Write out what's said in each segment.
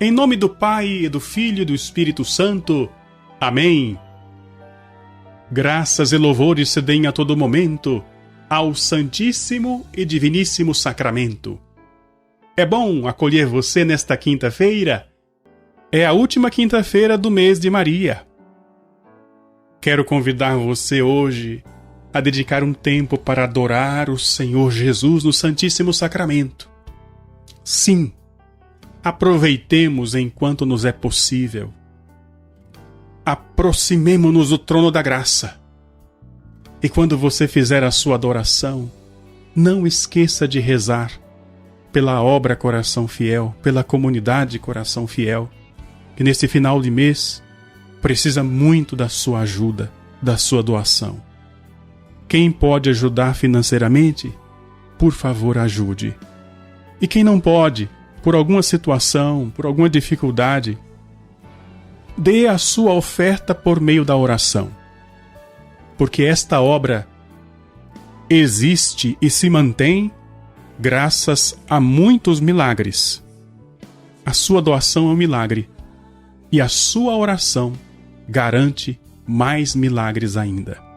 Em nome do Pai, e do Filho e do Espírito Santo. Amém. Graças e louvores se deem a todo momento ao Santíssimo e Diviníssimo Sacramento. É bom acolher você nesta quinta-feira. É a última quinta-feira do mês de Maria. Quero convidar você hoje a dedicar um tempo para adorar o Senhor Jesus no Santíssimo Sacramento. Sim, aproveitemos enquanto nos é possível. Aproximemo-nos do trono da graça. E quando você fizer a sua adoração, não esqueça de rezar pela obra Coração Fiel, pela comunidade Coração Fiel, que nesse final de mês precisa muito da sua ajuda, da sua doação. Quem pode ajudar financeiramente, por favor, ajude. E quem não pode, por alguma situação, por alguma dificuldade, dê a sua oferta por meio da oração. Porque esta obra existe e se mantém graças a muitos milagres. A sua doação é um milagre e a sua oração garante mais milagres ainda.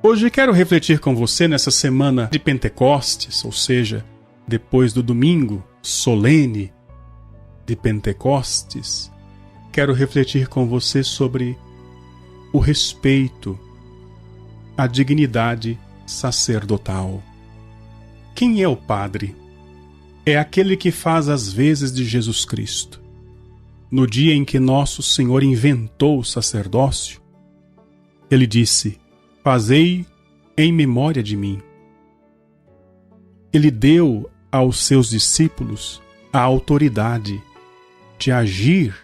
Hoje quero refletir com você nessa semana de Pentecostes, ou seja, depois do domingo solene de Pentecostes, quero refletir com você sobre o respeito à dignidade sacerdotal. Quem é o padre? É aquele que faz as vezes de Jesus Cristo. No dia em que nosso Senhor inventou o sacerdócio, ele disse: fazei em memória de mim. Ele deu aos seus discípulos a autoridade de agir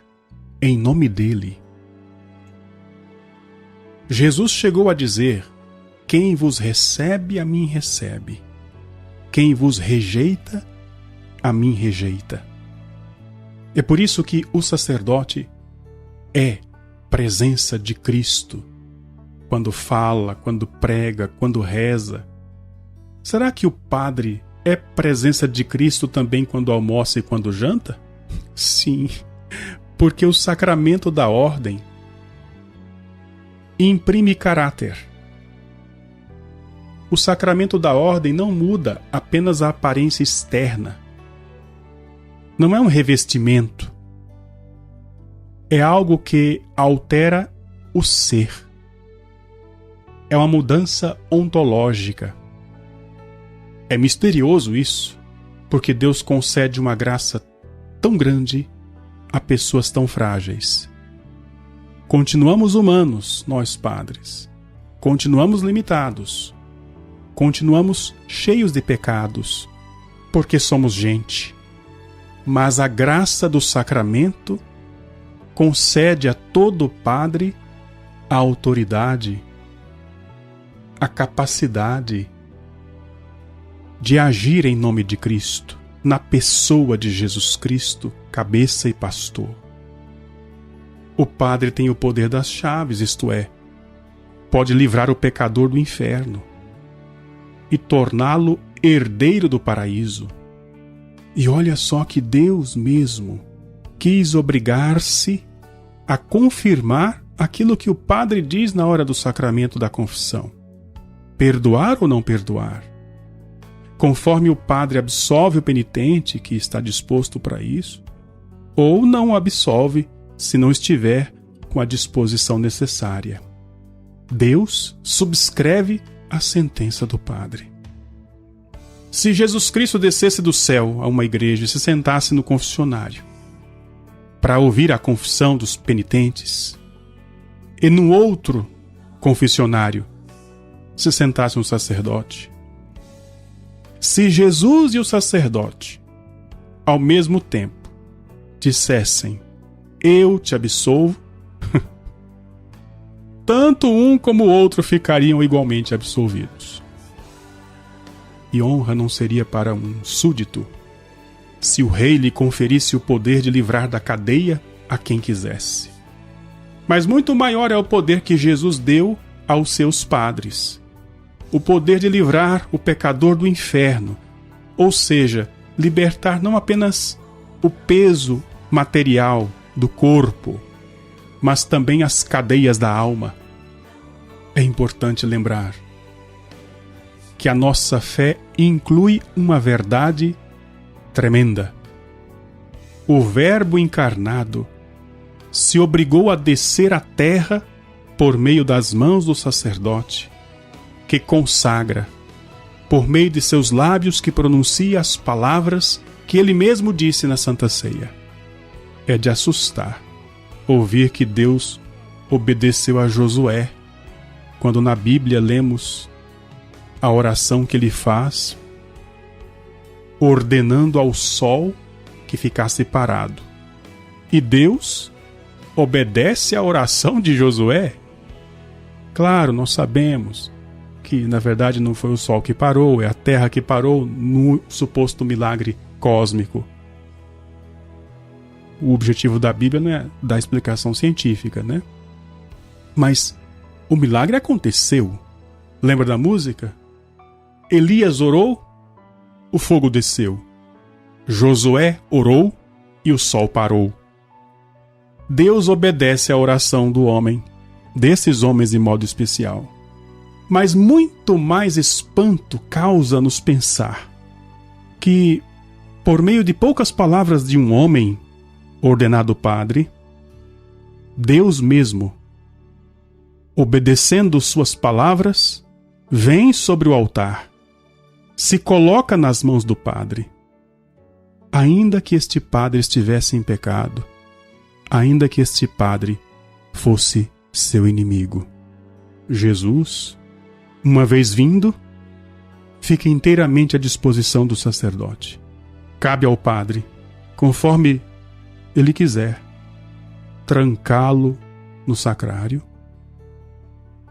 em nome dele. Jesus chegou a dizer: quem vos recebe, a mim recebe. Quem vos rejeita, a mim rejeita. É por isso que o sacerdote é presença de Cristo. Quando fala, quando prega, quando reza. Será que o padre é presença de Cristo também quando almoça e quando janta? Sim, porque o sacramento da ordem imprime caráter. O sacramento da ordem não muda apenas a aparência externa. Não é um revestimento. É algo que altera o ser. É uma mudança ontológica. É misterioso isso, porque Deus concede uma graça tão grande a pessoas tão frágeis. Continuamos humanos, nós padres. Continuamos limitados. Continuamos cheios de pecados, porque somos gente. Mas a graça do sacramento concede a todo padre a autoridade, a capacidade de agir em nome de Cristo, na pessoa de Jesus Cristo, cabeça e pastor. O padre tem o poder das chaves, isto é, pode livrar o pecador do inferno e torná-lo herdeiro do paraíso. E olha só que Deus mesmo quis obrigar-se a confirmar aquilo que o padre diz na hora do sacramento da confissão. Perdoar ou não perdoar? Conforme o padre absolve o penitente que está disposto para isso, ou não o absolve se não estiver com a disposição necessária. Deus subscreve a sentença do padre. Se Jesus Cristo descesse do céu a uma igreja e se sentasse no confessionário para ouvir a confissão dos penitentes, e no outro confessionário se sentasse um sacerdote, se Jesus e o sacerdote, ao mesmo tempo, dissessem: eu te absolvo, tanto um como o outro ficariam igualmente absolvidos. E honra não seria para um súdito se o rei lhe conferisse o poder de livrar da cadeia a quem quisesse. Mas muito maior é o poder que Jesus deu aos seus padres, o poder de livrar o pecador do inferno, ou seja, libertar não apenas o peso material do corpo, mas também as cadeias da alma. É importante lembrar que a nossa fé inclui uma verdade tremenda. O Verbo encarnado se obrigou a descer à terra por meio das mãos do sacerdote, que consagra, por meio de seus lábios que pronuncia as palavras que ele mesmo disse na Santa Ceia. É de assustar ouvir que Deus obedeceu a Josué, quando na Bíblia lemos a oração que ele faz, ordenando ao sol que ficasse parado. E Deus obedece à oração de Josué? Claro, nós sabemos que na verdade não foi o sol que parou, é a terra que parou no suposto milagre cósmico. O objetivo da Bíblia não é dar explicação científica, né? Mas o milagre aconteceu. Lembra da música? Elias orou, o fogo desceu. Josué orou e o sol parou. Deus obedece à oração do homem, desses homens de modo especial. Mas muito mais espanto causa-nos pensar que, por meio de poucas palavras de um homem ordenado padre, Deus mesmo, obedecendo suas palavras, vem sobre o altar, se coloca nas mãos do padre. Ainda que este padre estivesse em pecado, ainda que este padre fosse seu inimigo, Jesus, uma vez vindo, fica inteiramente à disposição do sacerdote. Cabe ao padre, conforme ele quiser, trancá-lo no sacrário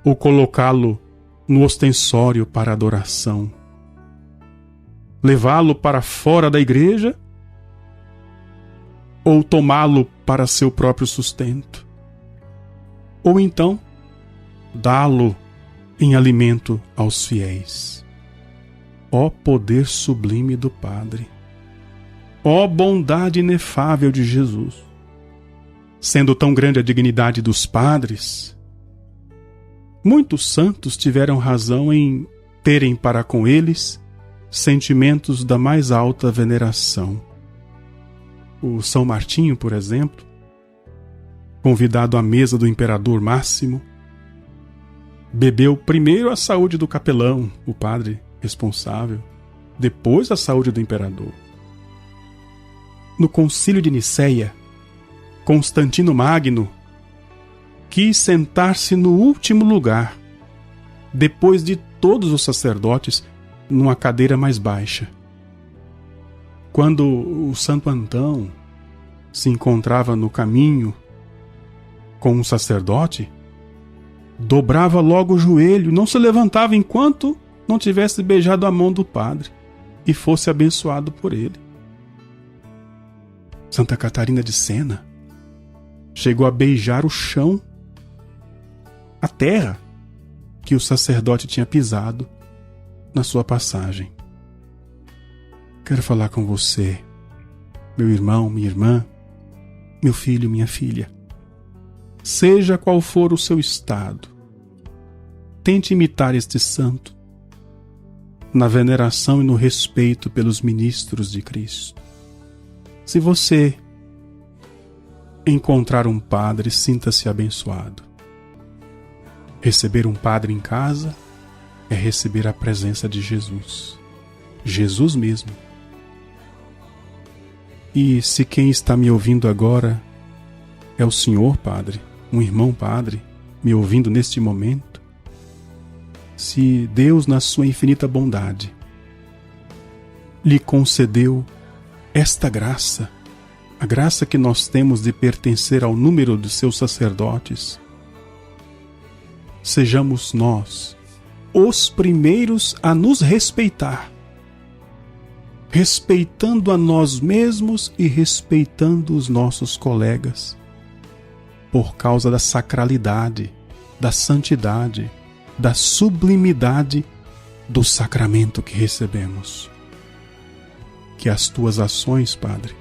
ou colocá-lo no ostensório para adoração, levá-lo para fora da igreja ou tomá-lo para seu próprio sustento, ou então dá-lo em alimento aos fiéis. Ó poder sublime do Padre! Ó bondade inefável de Jesus! Sendo tão grande a dignidade dos padres, muitos santos tiveram razão em terem para com eles sentimentos da mais alta veneração. O São Martinho, por exemplo, convidado à mesa do imperador Máximo, bebeu primeiro a saúde do capelão, o padre responsável, depois a saúde do imperador. No Concílio de Nicéia, Constantino Magno quis sentar-se no último lugar, depois de todos os sacerdotes, numa cadeira mais baixa. Quando o Santo Antão se encontrava no caminho com um sacerdote, dobrava logo o joelho, não se levantava enquanto não tivesse beijado a mão do padre e fosse abençoado por ele. Santa Catarina de Sena chegou a beijar o chão, a terra que o sacerdote tinha pisado na sua passagem. Quero falar com você, meu irmão, minha irmã, meu filho, minha filha. Seja qual for o seu estado, tente imitar este santo na veneração e no respeito pelos ministros de Cristo. Se você encontrar um padre, sinta-se abençoado. Receber um padre em casa é receber a presença de Jesus. Jesus mesmo. E se quem está me ouvindo agora é o senhor padre, um irmão padre, me ouvindo neste momento, se Deus, na sua infinita bondade, lhe concedeu esta graça, a graça que nós temos de pertencer ao número de seus sacerdotes, sejamos nós os primeiros a nos respeitar, respeitando a nós mesmos e respeitando os nossos colegas, por causa da sacralidade, da santidade, da sublimidade do sacramento que recebemos. Que as tuas ações, Padre,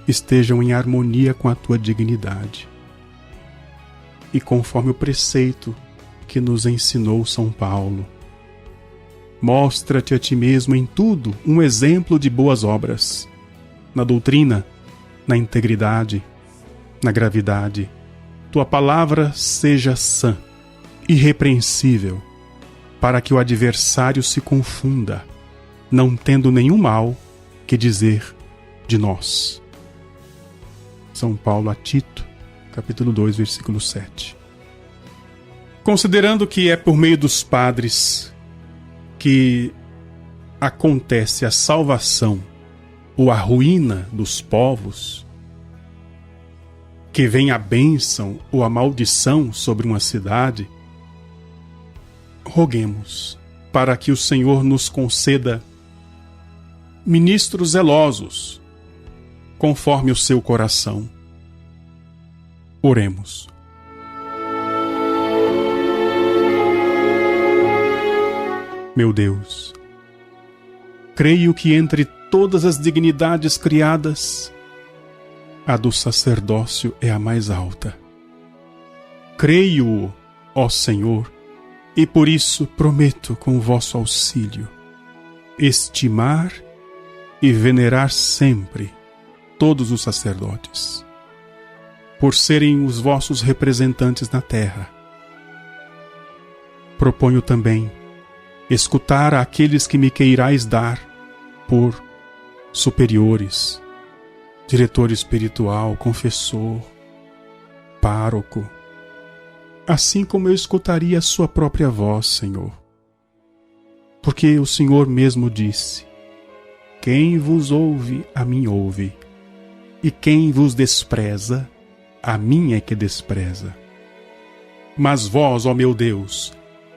estejam em harmonia com a tua dignidade e conforme o preceito que nos ensinou São Paulo. Mostra-te a ti mesmo em tudo um exemplo de boas obras, na doutrina, na integridade, na gravidade. Tua palavra seja sã, irrepreensível, para que o adversário se confunda, não tendo nenhum mal que dizer de nós. São Paulo a Tito, capítulo 2, versículo 7. Considerando que é por meio dos padres que acontece a salvação ou a ruína dos povos, que vem a bênção ou a maldição sobre uma cidade, roguemos para que o Senhor nos conceda ministros zelosos, conforme o seu coração. Oremos. Meu Deus, creio que entre todas as dignidades criadas, a do sacerdócio é a mais alta. Creio-o, ó Senhor, e por isso prometo com o vosso auxílio estimar e venerar sempre todos os sacerdotes, por serem os vossos representantes na terra. Proponho também escutar aqueles que me queirais dar por superiores, diretor espiritual, confessor, pároco, assim como eu escutaria a sua própria voz, Senhor. Porque o Senhor mesmo disse: quem vos ouve, a mim ouve, e quem vos despreza, a mim é que despreza. Mas vós, ó meu Deus,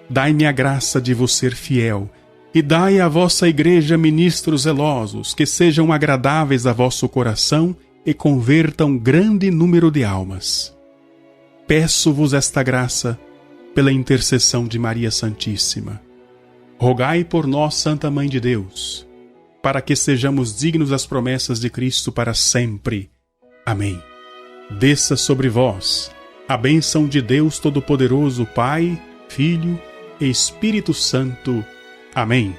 dai-me a graça de vos ser fiel, e dai à vossa igreja ministros zelosos, que sejam agradáveis a vosso coração e convertam grande número de almas. Peço-vos esta graça pela intercessão de Maria Santíssima. Rogai por nós, Santa Mãe de Deus, para que sejamos dignos das promessas de Cristo para sempre. Amém. Desça sobre vós a bênção de Deus Todo-Poderoso, Pai, Filho e Espírito Santo. Amém.